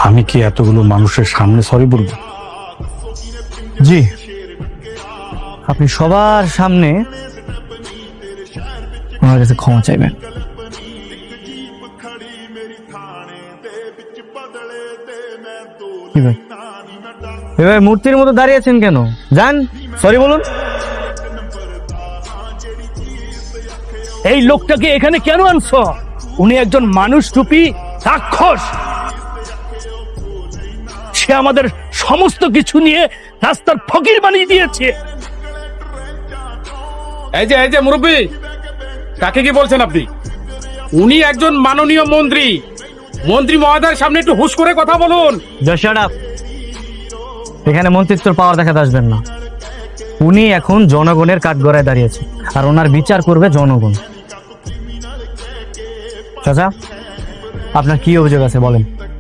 আমি কি এতগুলো মানুষের সামনে সরি বলবো? জি, আপনি সবার সামনে ওনার কাছে ক্ষমা চাইবেন। এভাবে মূর্তির মতো দাঁড়িয়েছেন কেন? যান, সরি বলুন। এই লোকটাকে এখানে কেন আনছো? উনি একজন মানুষ রূপী রাক্ষস। সে আমাদের সমস্ত কিছু নিয়ে রাস্তার ফকির বানিয়ে দিয়েছে। এই যে মুরব্বী, কাকে কি বলছেন আপনি? উনি একজন মাননীয় মন্ত্রী। মন্ত্রী মহোদয়ের সামনে একটু হুঁশ করে কথা বলুন। Just shut up. এখানে মন্ত্রিত্বর পাওয়ার দেখাতে আসবেন না। উনি এখন জনগণের কাঠগড়ায় দাঁড়িয়েছে, আর ওনার বিচার করবে জনগণ। চাচা, আপনার কি অভিযোগ আছে বলেন।